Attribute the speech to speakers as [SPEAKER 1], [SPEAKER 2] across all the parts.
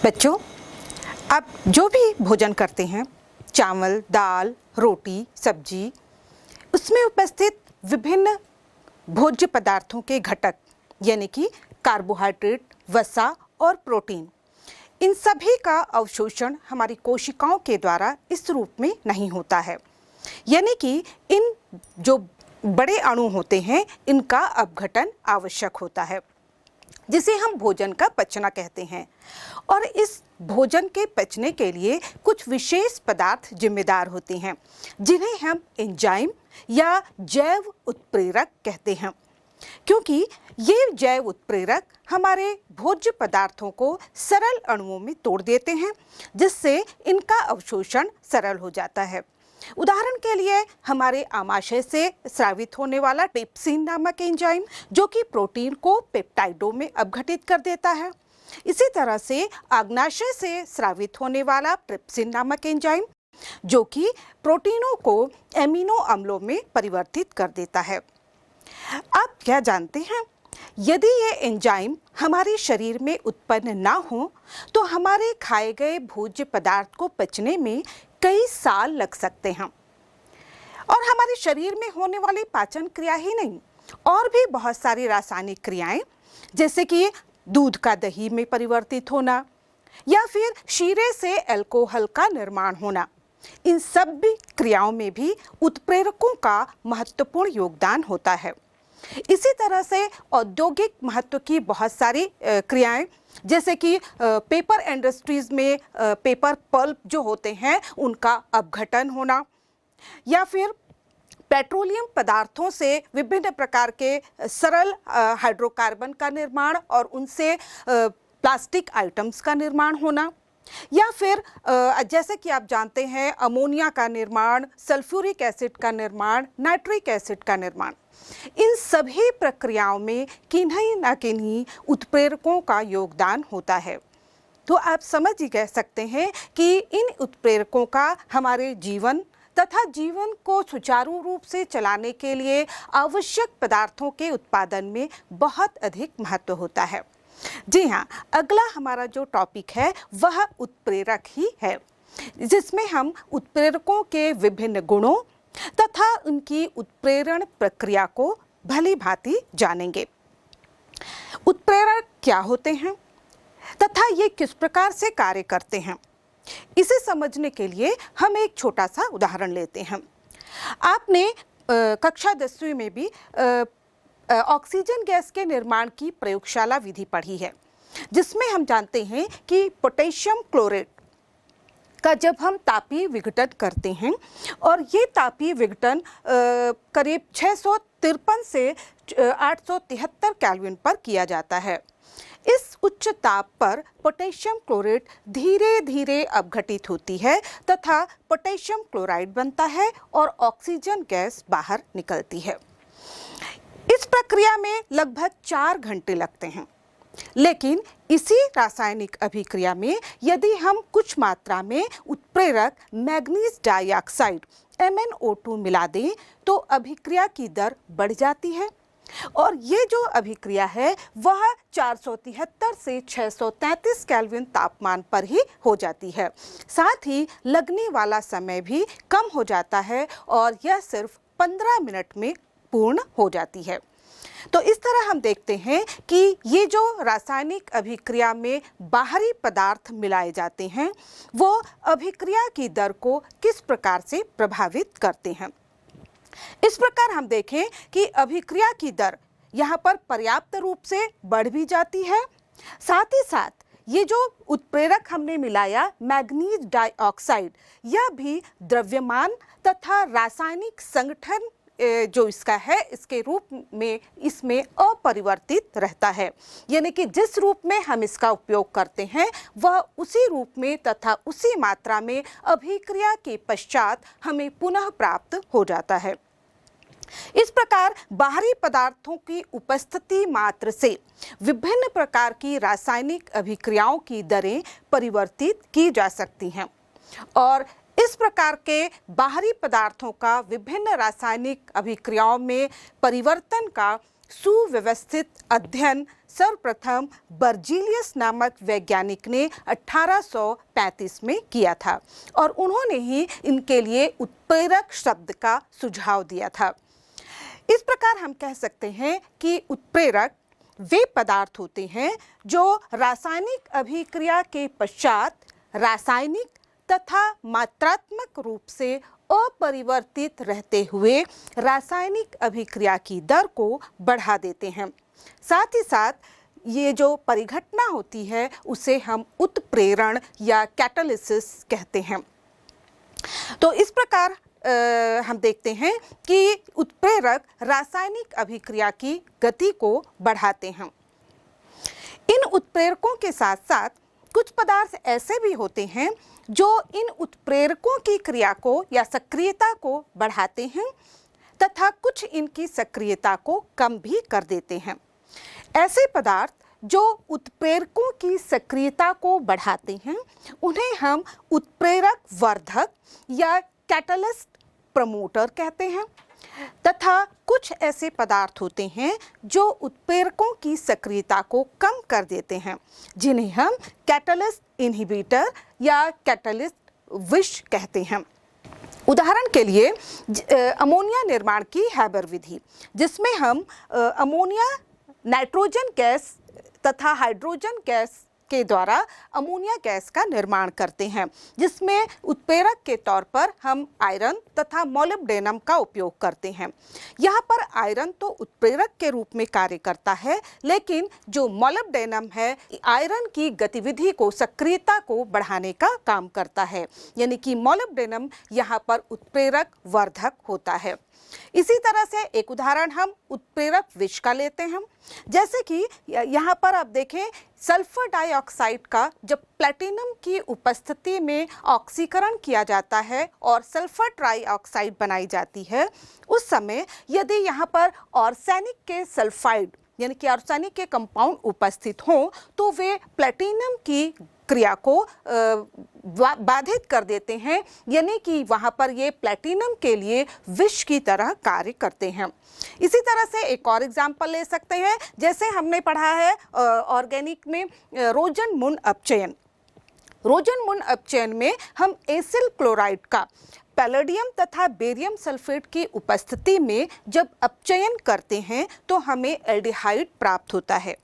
[SPEAKER 1] बच्चों, आप जो भी भोजन करते हैं, चावल, दाल, रोटी, सब्जी, उसमें उपस्थित विभिन्न भोज्य पदार्थों के घटक यानी कि कार्बोहाइड्रेट, वसा और प्रोटीन, इन सभी का अवशोषण हमारी कोशिकाओं के द्वारा इस रूप में नहीं होता है। यानी कि इन जो बड़े अणु होते हैं, इनका अपघटन आवश्यक होता है, जिसे हम भोजन का पचना कहते हैं। और इस भोजन के पचने के लिए कुछ विशेष पदार्थ जिम्मेदार होते हैं, जिन्हें हम एंजाइम या जैव उत्प्रेरक कहते हैं, क्योंकि ये जैव उत्प्रेरक हमारे भोज्य पदार्थों को सरल अणुओं में तोड़ देते हैं, जिससे इनका अवशोषण सरल हो जाता है। उदाहरण के लिए हमारे आमाशय से स्रावित होने वाला ट्रिप्सिन नामक एंजाइम, जो कि प्रोटीन को पेप्टाइडों में अपघटित कर देता है। इसी तरह से आग्नाशय से स्रावित होने वाला ट्रिप्सिन नामक एंजाइम, जो कि प्रोटीनों को एमिनो अम्लों में परिवर्तित कर देता है। आप क्या जानते हैं, यदि ये एंजाइम हमारे शरीर में उत्पन्न ना हो तो हमारे खाए गए भोज्य पदार्थ को पचने में कई साल लग सकते हैं। और हमारे शरीर में होने वाली पाचन क्रिया ही नहीं, और भी बहुत सारी रासायनिक क्रियाएं, जैसे कि दूध का दही में परिवर्तित होना या फिर शीरे से अल्कोहल का निर्माण होना, इन सब भी क्रियाओं में भी उत्प्रेरकों का महत्वपूर्ण योगदान होता है। इसी तरह से औद्योगिक महत्व की बहुत सारी क्रियाएं, जैसे कि पेपर इंडस्ट्रीज में पेपर पल्प जो होते हैं, उनका अपघटन होना, या फिर पेट्रोलियम पदार्थों से विभिन्न प्रकार के सरल हाइड्रोकार्बन का निर्माण और उनसे प्लास्टिक आइटम्स का निर्माण होना, या फिर जैसे कि आप जानते हैं अमोनिया का निर्माण, सल्फ्यूरिक एसिड का निर्माण, नाइट्रिक एसिड का निर्माण, इन सभी प्रक्रियाओं में किन्हीं न किन्हीं उत्प्रेरकों का योगदान होता है। तो आप समझ ही कह सकते हैं कि इन उत्प्रेरकों का हमारे जीवन तथा जीवन को सुचारू रूप से चलाने के लिए आवश्यक पदार्थों के उत्पादन में बहुत अधिक महत्व होता है। जी हाँ, अगला हमारा जो टॉपिक है वह उत्प्रेरक ही है, जिसमें हम उत्प्रेरकों के विभिन्न गुणों तथा उनकी उत्प्रेरण प्रक्रिया को भली भांति जानेंगे। उत्प्रेरक क्या होते हैं तथा ये किस प्रकार से कार्य करते हैं, इसे समझने के लिए हम एक छोटा सा उदाहरण लेते हैं। आपने कक्षा 10वीं में भी ऑक्सीजन गैस के निर्माण की प्रयोगशाला विधि पढ़ी है, जिसमें हम जानते हैं कि पोटेशियम क्लोराइड का जब हम तापीय विघटन करते हैं, और ये तापीय विघटन करीब 653 से 873 केल्विन पर किया जाता है। इस उच्च ताप पर पोटेशियम क्लोराइड धीरे धीरे अपघटित होती है तथा पोटेशियम क्लोराइड बनता है और ऑक्सीजन गैस बाहर निकलती है। इस प्रक्रिया में लगभग 4 घंटे लगते हैं, लेकिन इसी रासायनिक अभिक्रिया में यदि हम कुछ मात्रा में उत्प्रेरक मैग्नीज डाइऑक्साइड MnO2 मिला दें तो अभिक्रिया की दर बढ़ जाती है, और ये जो अभिक्रिया है वह 473 से 633 केल्विन तापमान पर ही हो जाती है। साथ ही लगने वाला समय भी कम हो जाता है और यह सिर्फ 15 मिनट में पूर्ण हो जाती है। तो इस तरह हम देखते हैं कि ये जो रासायनिक अभिक्रिया में बाहरी पदार्थ मिलाए जाते हैं, वो अभिक्रिया की दर को किस प्रकार से प्रभावित करते हैं। इस प्रकार हम देखें कि अभिक्रिया की दर यहाँ पर पर्याप्त रूप से बढ़ भी जाती है। साथ ही साथ ये जो उत्प्रेरक हमने मिलाया मैग्नीज डाइऑक्साइड, यह भी द्रव्यमान तथा रासायनिक संगठन जो इसका है, इसके रूप में इसमें अपरिवर्तित रहता है। यानी कि जिस रूप में हम इसका उपयोग करते हैं वह उसी रूप में तथा उसी मात्रा में अभिक्रिया के पश्चात हमें पुनः प्राप्त हो जाता है। इस प्रकार बाहरी पदार्थों की उपस्थिति मात्र से विभिन्न प्रकार की रासायनिक अभिक्रियाओं की दरें परिवर्तित की जा सकती हैं, और इस प्रकार के बाहरी पदार्थों का विभिन्न रासायनिक अभिक्रियाओं में परिवर्तन का सुव्यवस्थित अध्ययन सर्वप्रथम बर्जीलियस नामक वैज्ञानिक ने 1835 में किया था और उन्होंने ही इनके लिए उत्प्रेरक शब्द का सुझाव दिया था। इस प्रकार हम कह सकते हैं कि उत्प्रेरक वे पदार्थ होते हैं जो रासायनिक अभिक्रिया के पश्चात रासायनिक तथा मात्रात्मक रूप से अपरिवर्तित रहते हुए रासायनिक अभिक्रिया की दर को बढ़ा देते हैं। साथ ही साथ ये जो परिघटना होती है उसे हम उत्प्रेरण या कैटालिसिस कहते हैं। तो इस प्रकार हम देखते हैं कि उत्प्रेरक रासायनिक अभिक्रिया की गति को बढ़ाते हैं। इन उत्प्रेरकों के साथ साथ कुछ पदार्थ ऐसे भी होते हैं जो इन उत्प्रेरकों की क्रिया को या सक्रियता को बढ़ाते हैं तथा कुछ इनकी सक्रियता को कम भी कर देते हैं। ऐसे पदार्थ जो उत्प्रेरकों की सक्रियता को बढ़ाते हैं उन्हें हम उत्प्रेरक वर्धक या कैटलिस्ट प्रमोटर कहते हैं तथा कुछ ऐसे पदार्थ होते हैं जो उत्प्रेरकों की सक्रियता को कम कर देते हैं जिन्हें हम कैटलिस्ट इनहिबिटर या कैटलिस्ट विष कहते हैं। उदाहरण के लिए अमोनिया निर्माण की हैबर विधि, जिसमें हम अमोनिया नाइट्रोजन गैस तथा हाइड्रोजन गैस के द्वारा अमोनिया गैस का निर्माण करते हैं, जिसमें उत्प्रेरक के तौर पर हम आयरन तथा मोलिब्डेनम का उपयोग करते हैं। यहाँ पर आयरन तो उत्प्रेरक के रूप में कार्य करता है, लेकिन जो मोलिब्डेनम है आयरन की गतिविधि को सक्रियता को बढ़ाने का काम करता है, यानी कि मोलिब्डेनम यहाँ पर उत्प्रेरक वर्धक होता है। इसी तरह से एक उदाहरण हम उत्प्रेरक विष का लेते हैं, जैसे कि यहाँ पर आप देखें सल्फर डाइऑक्साइड का जब प्लैटिनम की उपस्थिति में ऑक्सीकरण किया जाता है और सल्फर ट्राइऑक्साइड बनाई जाती है, उस समय यदि यहाँ पर आर्सेनिक के सल्फाइड यानी कि आर्सेनिक के कंपाउंड उपस्थित हों तो वे प्लैटिनम की क्रिया को बाधित कर देते हैं, यानी कि वहाँ पर ये प्लैटिनम के लिए विष की तरह कार्य करते हैं। इसी तरह से एक और एग्जाम्पल ले सकते हैं, जैसे हमने पढ़ा है ऑर्गेनिक में रोजन मुन अपचयन। रोजन मुन अपचयन में हम एसिल क्लोराइड का पैलेडियम तथा बेरियम सल्फेट की उपस्थिति में जब अपचयन करते हैं तो हमें एल्डिहाइड प्राप्त होता है।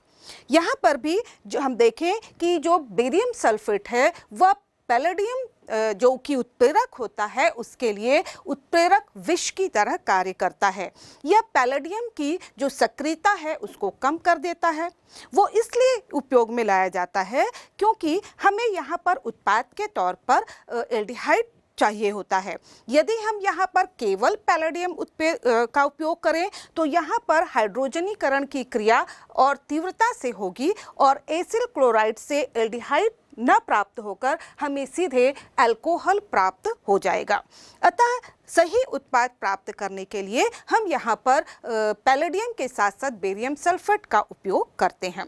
[SPEAKER 1] यहाँ पर भी जो हम देखें कि जो बेरियम सल्फेट है वह पैलेडियम जो कि उत्प्रेरक होता है उसके लिए उत्प्रेरक विष की तरह कार्य करता है। यह पैलेडियम की जो सक्रियता है उसको कम कर देता है। वो इसलिए उपयोग में लाया जाता है क्योंकि हमें यहाँ पर उत्पाद के तौर पर एल्डिहाइड चाहिए होता है। यदि हम यहाँ पर केवल पैलेडियम का उपयोग करें तो यहाँ पर हाइड्रोजनीकरण की क्रिया और तीव्रता से होगी और एसिल क्लोराइड से एल्डिहाइड न प्राप्त होकर हमें सीधे अल्कोहल प्राप्त हो जाएगा। अतः सही उत्पाद प्राप्त करने के लिए हम यहाँ पर पैलेडियम के साथ साथ बेरियम सल्फेट का उपयोग करते हैं।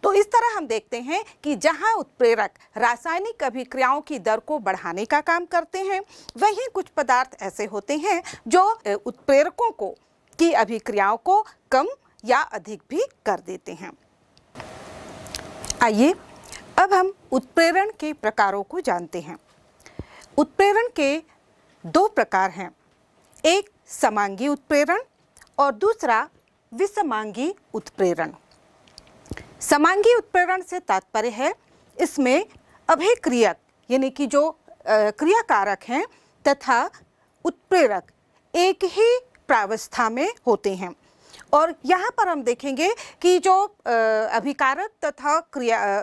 [SPEAKER 1] तो इस तरह हम देखते हैं कि जहां उत्प्रेरक रासायनिक अभिक्रियाओं की दर को बढ़ाने का काम करते हैं, वहीं कुछ पदार्थ ऐसे होते हैं जो उत्प्रेरकों को की अभिक्रियाओं को कम या अधिक भी कर देते हैं। आइए अब हम उत्प्रेरण के प्रकारों को जानते हैं। उत्प्रेरण के दो प्रकार हैं, एक समांगी उत्प्रेरण और दूसरा विसमांगी उत्प्रेरण। समांगी उत्प्रेरण से तात्पर्य है इसमें अभिक्रियक यानी कि जो क्रियाकारक हैं तथा उत्प्रेरक एक ही प्रावस्था में होते हैं। और यहाँ पर हम देखेंगे कि जो अभिकारक तथा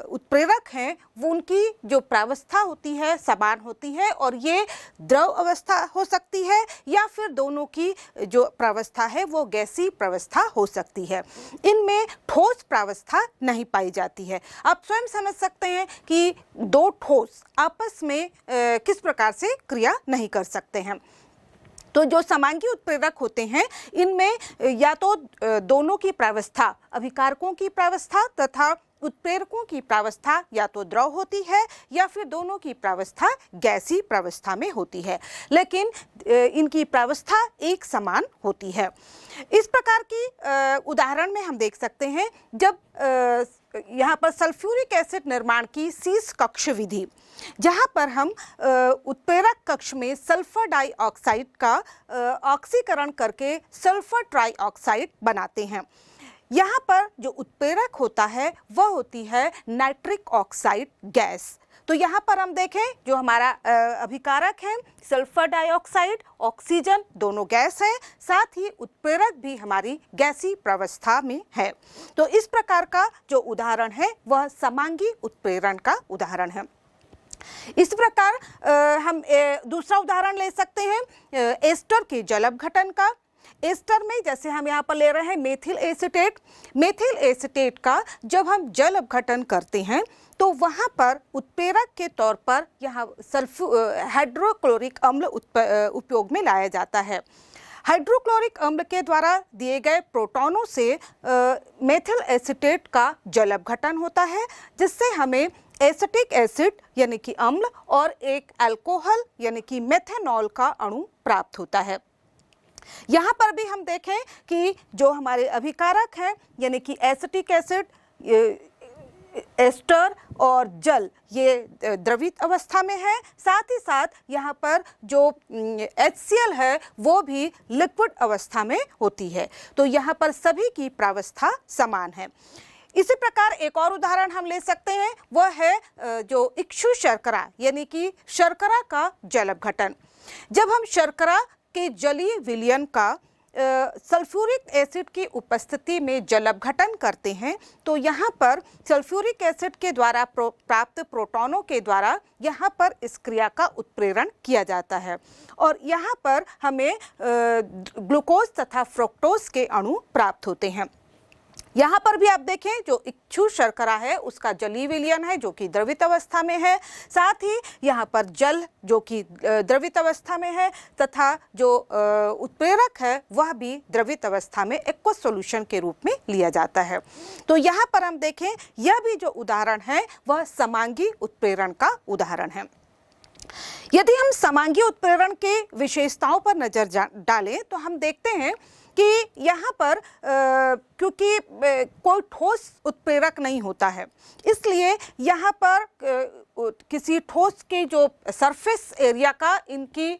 [SPEAKER 1] उत्प्रेरक हैं वो उनकी जो प्रावस्था होती है समान होती है और ये द्रव अवस्था हो सकती है या फिर दोनों की जो प्रावस्था है वो गैसीय प्रावस्था हो सकती है। इनमें ठोस प्रावस्था नहीं पाई जाती है। आप स्वयं समझ सकते हैं कि दो ठोस आपस में किस प्रकार से क्रिया नहीं कर सकते हैं। तो जो समांगी उत्प्रेरक होते हैं इनमें या तो दोनों की प्रावस्था अभिकारकों की प्रावस्था तथा उत्प्रेरकों की प्रावस्था या तो द्रव होती है या फिर दोनों की प्रावस्था गैसीय प्रावस्था में होती है, लेकिन इनकी प्रावस्था एक समान होती है। इस प्रकार की उदाहरण में हम देख सकते हैं जब यहाँ पर सल्फ्यूरिक एसिड निर्माण की शीश कक्ष विधि, जहाँ पर हम उत्प्रेरक कक्ष में सल्फर डाइऑक्साइड का ऑक्सीकरण करके सल्फर ट्राइऑक्साइड बनाते हैं। यहाँ पर जो उत्प्रेरक होता है वह होती है नाइट्रिक ऑक्साइड गैस। तो यहाँ पर हम देखें जो हमारा अभिकारक है सल्फर डाइऑक्साइड, ऑक्सीजन दोनों गैस है, साथ ही उत्प्रेरक भी हमारी गैसीय प्रावस्था में है। तो इस प्रकार का जो उदाहरण है वह समांगी उत्प्रेरण का उदाहरण है। इस प्रकार हम दूसरा उदाहरण ले सकते हैं एस्टर के जल अपघटन का। एस्टर में जैसे हम यहाँ पर ले रहे हैं मेथिल एसीटेट। मेथिल एसीटेट का जब हम जल अपघटन करते हैं तो वहाँ पर उत्प्रेरक के तौर पर यहाँ हाइड्रोक्लोरिक अम्ल उपयोग में लाया जाता है। हाइड्रोक्लोरिक अम्ल के द्वारा दिए गए प्रोटॉनों से मेथिल एसीटेट का जल अपघटन होता है, जिससे हमें एसिटिक एसिड यानी कि अम्ल और एक अल्कोहल यानी कि मेथेनॉल का अणु प्राप्त होता है। यहाँ पर भी हम देखें कि जो हमारे अभिकारक हैं यानी कि एसिटिक एसिड, एस्टर और जल ये द्रवित अवस्था में है, साथ ही साथ यहाँ पर जो HCl है वो भी लिक्विड अवस्था में होती है। तो यहाँ पर सभी की प्रावस्था समान है। इसी प्रकार एक और उदाहरण हम ले सकते हैं, वह है जो इक्षु शर्करा यानी कि शर्करा का जल अपघटन। जब हम शर्करा के जलीय विलयन का सल्फ्यूरिक एसिड की उपस्थिति में जल अपघटन करते हैं तो यहाँ पर सल्फ्यूरिक एसिड के द्वारा प्राप्त प्रोटॉनों के द्वारा यहाँ पर इस क्रिया का उत्प्रेरण किया जाता है और यहाँ पर हमें ग्लूकोज तथा फ्रुक्टोज के अणु प्राप्त होते हैं। यहाँ पर भी आप देखें जो इक्षु शर्करा है उसका जलीय विलयन है जो कि द्रवित अवस्था में है, साथ ही यहाँ पर जल जो कि द्रवित अवस्था में है तथा जो उत्प्रेरक है वह भी द्रवित अवस्था में एक्वस सॉल्यूशन के रूप में लिया जाता है। तो यहाँ पर हम देखें यह भी जो उदाहरण है वह समांगी उत्प्रेरण का उदाहरण है। यदि हम समांगी उत्प्रेरण के विशेषताओं पर नजर डालें तो हम देखते हैं कि यहाँ पर क्योंकि कोई ठोस उत्प्रेरक नहीं होता है, इसलिए यहाँ पर किसी ठोस के जो सरफेस एरिया का इनकी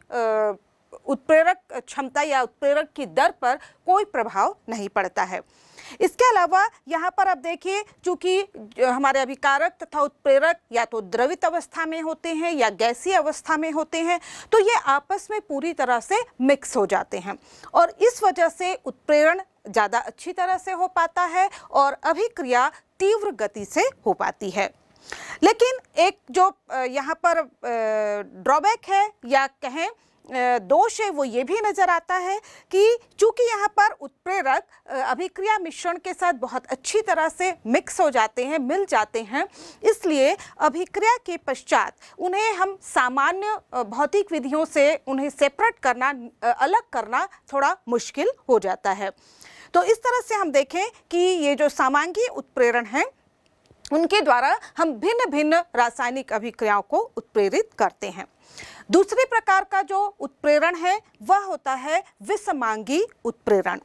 [SPEAKER 1] उत्प्रेरक क्षमता या उत्प्रेरक की दर पर कोई प्रभाव नहीं पड़ता है। इसके अलावा यहाँ पर आप देखिए चूँकि हमारे अभिकारक तथा उत्प्रेरक या तो द्रवित अवस्था में होते हैं या गैसीय अवस्था में होते हैं, तो ये आपस में पूरी तरह से मिक्स हो जाते हैं और इस वजह से उत्प्रेरण ज़्यादा अच्छी तरह से हो पाता है और अभिक्रिया तीव्र गति से हो पाती है। लेकिन एक जो यहाँ पर ड्रॉबैक है या कहें दोष है वो ये भी नज़र आता है कि चूंकि यहाँ पर उत्प्रेरक अभिक्रिया मिश्रण के साथ बहुत अच्छी तरह से मिक्स हो जाते हैं, मिल जाते हैं, इसलिए अभिक्रिया के पश्चात उन्हें हम सामान्य भौतिक विधियों से उन्हें सेपरेट करना, अलग करना थोड़ा मुश्किल हो जाता है। तो इस तरह से हम देखें कि ये जो समांगी उत्प्रेरण हैं उनके द्वारा हम भिन्न भिन्न रासायनिक अभिक्रियाओं को उत्प्रेरित करते हैं। दूसरे प्रकार का जो उत्प्रेरण है वह होता है विषमांगी उत्प्रेरण।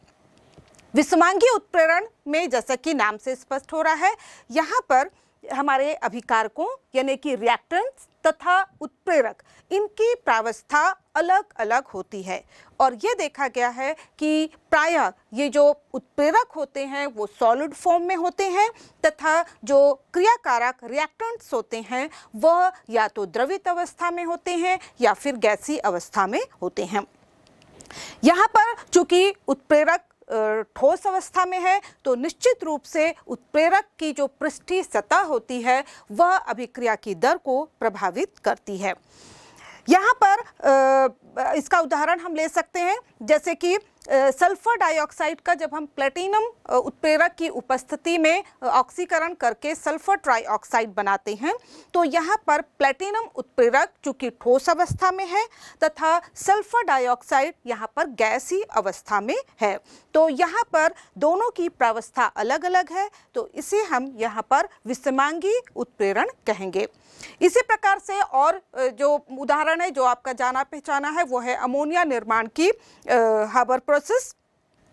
[SPEAKER 1] विषमांगी उत्प्रेरण में जैसा कि नाम से स्पष्ट हो रहा है, यहाँ पर हमारे अभिकारकों यानी कि रिएक्टेंट्स तथा उत्प्रेरक इनकी प्रावस्था अलग अलग होती है और ये देखा गया है कि प्रायः ये जो उत्प्रेरक होते हैं वो सॉलिड फॉर्म में होते हैं तथा जो क्रियाकारक रिएक्टेंट्स होते हैं वह या तो द्रवित अवस्था में होते हैं या फिर गैसीय अवस्था में होते हैं। यहाँ पर चूंकि उत्प्रेरक ठोस अवस्था में है तो निश्चित रूप से उत्प्रेरक की जो पृष्ठीय सतह होती है वह अभिक्रिया की दर को प्रभावित करती है। यहाँ पर इसका उदाहरण हम ले सकते हैं जैसे कि सल्फर डाइऑक्साइड का जब हम प्लेटिनम उत्प्रेरक की उपस्थिति में ऑक्सीकरण करके सल्फर ट्राइऑक्साइड बनाते हैं तो यहाँ पर प्लेटिनम उत्प्रेरक चूंकि ठोस अवस्था में है तथा सल्फर डाइऑक्साइड यहाँ पर गैसीय अवस्था में है, तो यहाँ पर दोनों की प्रावस्था अलग अलग है, तो इसे हम यहाँ पर विषमांगी उत्प्रेरण कहेंगे। इसी प्रकार से और जो उदाहरण है जो आपका जाना पहचाना है वो है अमोनिया निर्माण की हाबर प्रोसेस,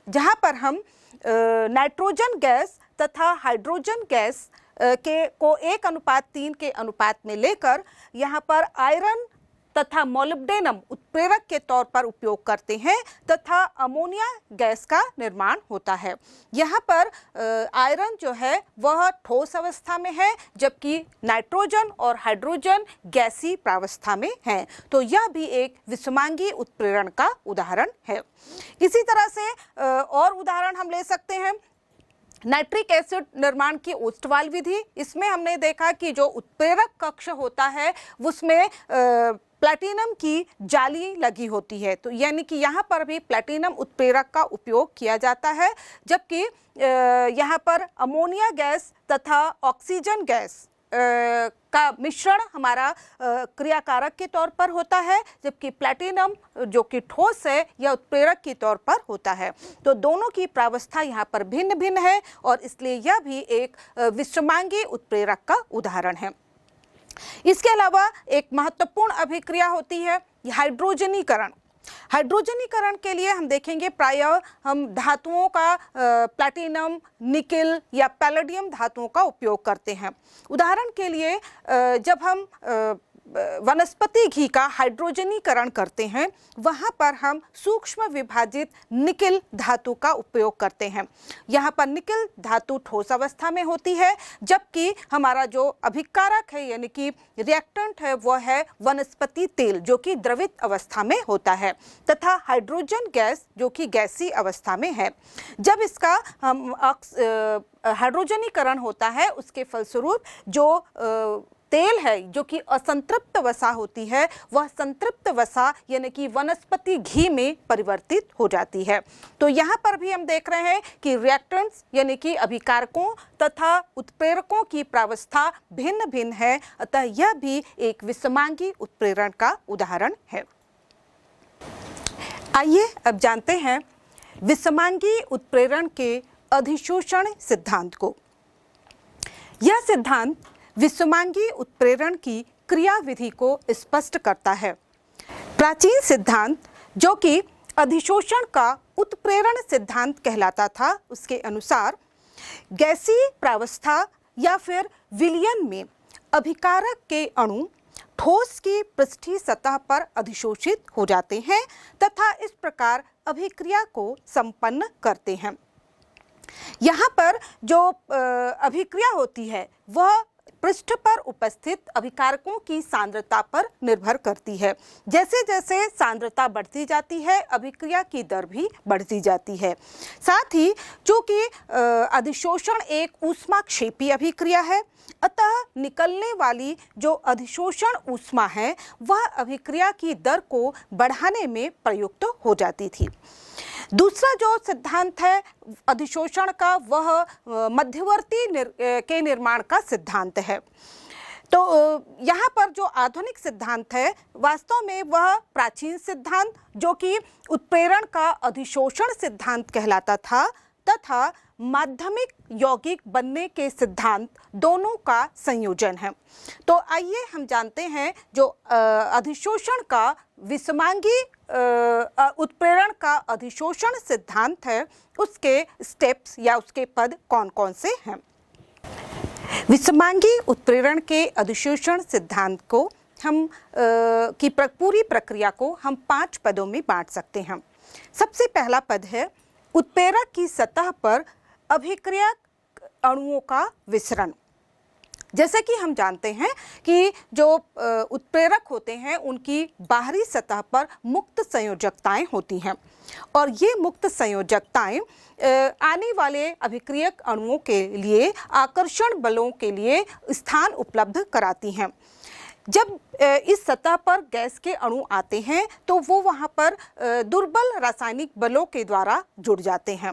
[SPEAKER 1] जहाँ पर हम नाइट्रोजन गैस तथा हाइड्रोजन गैस को 1:3 के अनुपात में लेकर यहाँ पर आयरन तथा मोलिब्डेनम उत्प्रेरक के तौर पर उपयोग करते हैं तथा अमोनिया गैस का निर्माण होता है। यहाँ पर आयरन जो है वह ठोस अवस्था में है जबकि नाइट्रोजन और हाइड्रोजन गैसीय प्रावस्था में है, तो यह भी एक विषमांगी उत्प्रेरण का उदाहरण है। इसी तरह से और उदाहरण हम ले सकते हैं नाइट्रिक एसिड निर्माण की ओस्टवाल विधि। इसमें हमने देखा कि जो उत्प्रेरक कक्ष होता है उसमें प्लैटिनम की जाली लगी होती है, तो यानी कि यहाँ पर भी प्लैटिनम उत्प्रेरक का उपयोग किया जाता है, जबकि यहाँ पर अमोनिया गैस तथा ऑक्सीजन गैस का मिश्रण हमारा क्रियाकारक के तौर पर होता है, जबकि प्लैटिनम जो कि ठोस है यह उत्प्रेरक के तौर पर होता है। तो दोनों की प्रावस्था यहाँ पर भिन्न भिन्न है और इसलिए यह भी एक विषमांगी उत्प्रेरक का उदाहरण है। इसके अलावा एक महत्वपूर्ण अभिक्रिया होती है हाइड्रोजनीकरण। हाइड्रोजनीकरण के लिए हम देखेंगे प्रायः हम धातुओं का प्लैटिनम, निकेल या पैलेडियम धातुओं का उपयोग करते हैं। उदाहरण के लिए जब हम वनस्पति घी का हाइड्रोजनीकरण करते हैं वहाँ पर हम सूक्ष्म विभाजित निकेल धातु का उपयोग करते हैं। यहाँ पर निकेल धातु ठोस अवस्था में होती है, जबकि हमारा जो अभिकारक है यानी कि रिएक्टेंट है वह है वनस्पति तेल जो कि द्रवित अवस्था में होता है तथा हाइड्रोजन गैस जो कि गैसीय अवस्था में है। जब इसका हाइड्रोजनीकरण होता है उसके फलस्वरूप जो तेल है जो कि असंतृप्त वसा होती है वह संतृप्त वसा यानी कि वनस्पति घी में परिवर्तित हो जाती है। तो यहाँ पर भी हम देख रहे हैं कि रिएक्टेंट्स यानी कि अभिकारकों तथा उत्प्रेरकों की प्रावस्था भिन्न भिन्न है, अतः यह भी एक विषमांगी उत्प्रेरण का उदाहरण है। आइए अब जानते हैं विषमांगी उत्प्रेरण के अधिशोषण सिद्धांत को। यह सिद्धांत विषमांगी उत्प्रेरण की क्रियाविधि को स्पष्ट करता है। प्राचीन सिद्धांत जो कि अधिशोषण का उत्प्रेरण सिद्धांत कहलाता था, उसके अनुसार गैसीय प्रावस्था या फिर विलयन में अभिकारक के अणु ठोस की पृष्ठीय सतह पर अधिशोषित हो जाते हैं तथा इस प्रकार अभिक्रिया को संपन्न करते हैं। यहाँ पर जो अभिक्रिया होती है वह पृष्ठ पर उपस्थित अभिकारकों की सांद्रता पर निर्भर करती है। जैसे जैसे सांद्रता बढ़ती जाती है अभिक्रिया की दर भी बढ़ती जाती है। साथ ही चूंकि अधिशोषण एक ऊष्माक्षेपी अभिक्रिया है, अतः निकलने वाली जो अधिशोषण ऊष्मा है वह अभिक्रिया की दर को बढ़ाने में प्रयुक्त हो जाती थी। दूसरा जो सिद्धांत है अधिशोषण का वह मध्यवर्ती के निर्माण का सिद्धांत है। तो यहाँ पर जो आधुनिक सिद्धांत है वास्तव में वह प्राचीन सिद्धांत जो कि उत्प्रेरण का अधिशोषण सिद्धांत कहलाता था तथा माध्यमिक यौगिक बनने के सिद्धांत दोनों का संयोजन है। तो आइए हम जानते हैं जो अधिशोषण का विषमांगी उत्प्रेरण का अधिशोषण सिद्धांत है उसके स्टेप्स या उसके पद कौन कौन से हैं। विषमांगी उत्प्रेरण के अधिशोषण सिद्धांत को हम की पूरी प्रक्रिया को हम 5 पदों में बांट सकते हैं। सबसे पहला पद है उत्प्रेरक की सतह पर अभिक्रिया अणुओं का विसरण। जैसे कि हम जानते हैं कि जो उत्प्रेरक होते हैं उनकी बाहरी सतह पर मुक्त संयोजकताएं होती हैं और ये मुक्त संयोजकताएं आने वाले अभिक्रियक अणुओं के लिए आकर्षण बलों के लिए स्थान उपलब्ध कराती हैं। जब इस सतह पर गैस के अणु आते हैं तो वो वहाँ पर दुर्बल रासायनिक बलों के द्वारा जुड़ जाते हैं।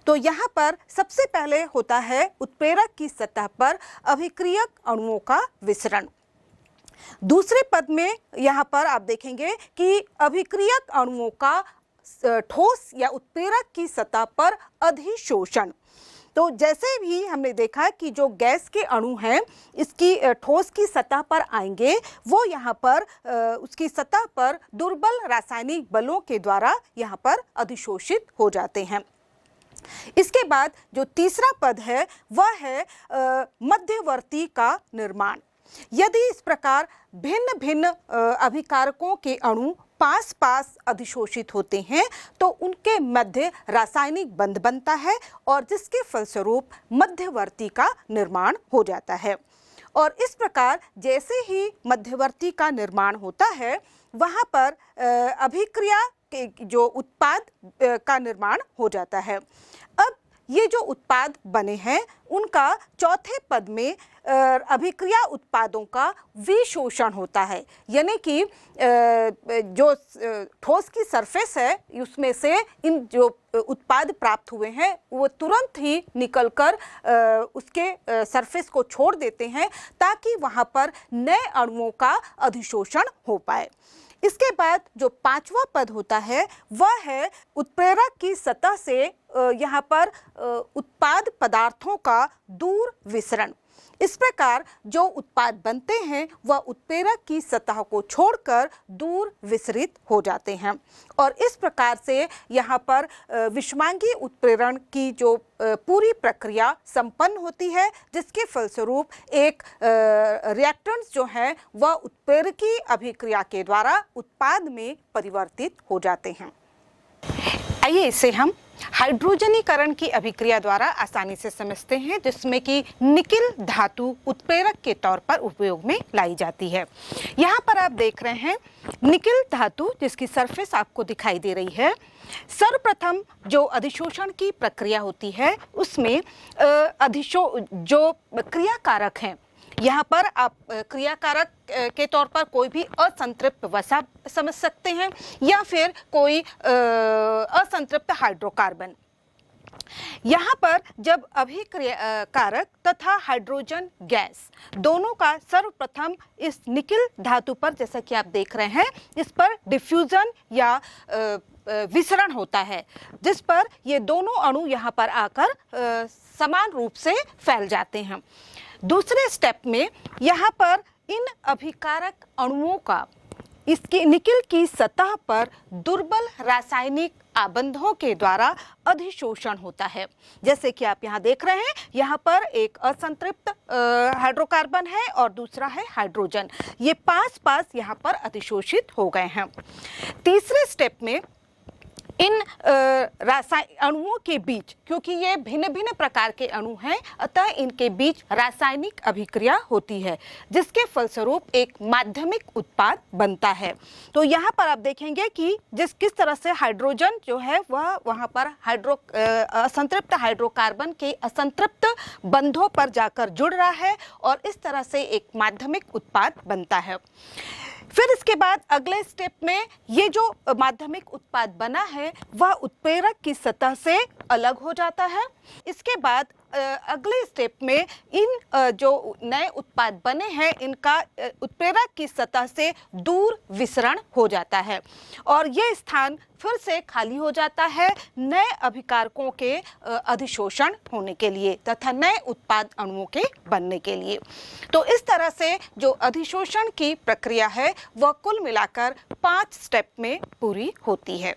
[SPEAKER 1] तो यहाँ पर सबसे पहले होता है उत्प्रेरक की सतह पर अभिक्रियक अणुओं का विसरण। दूसरे पद में यहाँ पर आप देखेंगे कि अभिक्रियक अणुओं का ठोस या उत्प्रेरक की सतह पर अधिशोषण। तो जैसे भी हमने देखा कि जो गैस के अणु हैं इसकी ठोस की सतह पर आएंगे, वो यहाँ पर उसकी सतह पर दुर्बल रासायनिक बलों के द्वारा यहाँ पर अधिशोषित हो जाते हैं। इसके बाद जो तीसरा पद है वह है मध्यवर्ती का निर्माण। यदि इस प्रकार भिन्न भिन्न अभिकारकों के अणु पास पास अधिशोषित होते हैं तो उनके मध्य रासायनिक बंध बनता है और जिसके फलस्वरूप मध्यवर्ती का निर्माण हो जाता है। और इस प्रकार जैसे ही मध्यवर्ती का निर्माण होता है वहाँ पर अभिक्रिया के जो उत्पाद का निर्माण हो जाता है। अब ये जो उत्पाद बने हैं उनका चौथे पद में अभिक्रिया उत्पादों का विशोषण होता है, यानी कि जो ठोस की सरफेस है उसमें से इन जो उत्पाद प्राप्त हुए हैं वो तुरंत ही निकलकर उसके सरफेस को छोड़ देते हैं ताकि वहाँ पर नए अणुओं का अधिशोषण हो पाए। इसके बाद जो पांचवा पद होता है वह है उत्प्रेरक की सतह से यहाँ पर उत्पाद पदार्थों का दूर विसरण। इस प्रकार जो उत्पाद बनते हैं वह उत्प्रेरक की सतह को छोड़कर दूर विसरित हो जाते हैं और इस प्रकार से यहाँ पर विषमांगी उत्प्रेरण की जो पूरी प्रक्रिया संपन्न होती है, जिसके फलस्वरूप एक रिएक्टेंट्स जो है वह उत्प्रेरकी अभिक्रिया के द्वारा उत्पाद में परिवर्तित हो जाते हैं। आइए इसे हम हाइड्रोजनीकरण की अभिक्रिया द्वारा आसानी से समझते हैं, जिसमें कि निकिल धातु उत्प्रेरक के तौर पर उपयोग में लाई जाती है। यहाँ पर आप देख रहे हैं निकिल धातु जिसकी सरफेस आपको दिखाई दे रही है। सर्वप्रथम जो अधिशोषण की प्रक्रिया होती है उसमें जो क्रियाकारक हैं, यहाँ पर आप क्रियाकारक के तौर पर कोई भी असंतृप्त वसा समझ सकते हैं या फिर कोई असंतृप्त हाइड्रोकार्बन। यहाँ पर जब अभिक्रियाकारक तथा हाइड्रोजन गैस दोनों का सर्वप्रथम इस निकिल धातु पर, जैसा कि आप देख रहे हैं, इस पर डिफ्यूजन या विसरण होता है, जिस पर ये दोनों अणु यहाँ पर आकर समान रूप से फैल जाते हैं। दूसरे स्टेप में यहाँ पर इन अभिकारक अणुओं का इसके निकिल की सतह पर दुर्बल रासायनिक आबंधों के द्वारा अधिशोषण होता है। जैसे कि आप यहाँ देख रहे हैं, यहाँ पर एक असंतृप्त हाइड्रोकार्बन है और दूसरा है हाइड्रोजन। ये पास पास यहाँ पर अधिशोषित हो गए हैं। तीसरे स्टेप में इन अणुओं के बीच, क्योंकि ये भिन्न भिन्न प्रकार के अणु हैं, अतः इनके बीच रासायनिक अभिक्रिया होती है, जिसके फलस्वरूप एक माध्यमिक उत्पाद बनता है। तो यहाँ पर आप देखेंगे कि किस तरह से हाइड्रोजन जो है वह वहाँ पर असंतृप्त हाइड्रोकार्बन के असंतृप्त बंधों पर जाकर जुड़ रहा है और इस तरह से एक माध्यमिक उत्पाद बनता है। फिर इसके बाद अगले स्टेप में ये जो माध्यमिक उत्पाद बना है वह उत्प्रेरक की सतह से अलग हो जाता है। इसके बाद अगले स्टेप में इन जो नए उत्पाद बने हैं इनका उत्प्रेरक की सतह से दूर विसरण हो जाता है और ये स्थान फिर से खाली हो जाता है नए अभिकारकों के अधिशोषण होने के लिए तथा नए उत्पाद अणुओं के बनने के लिए। तो इस तरह से जो अधिशोषण की प्रक्रिया है वह कुल मिलाकर 5 स्टेप में पूरी होती है।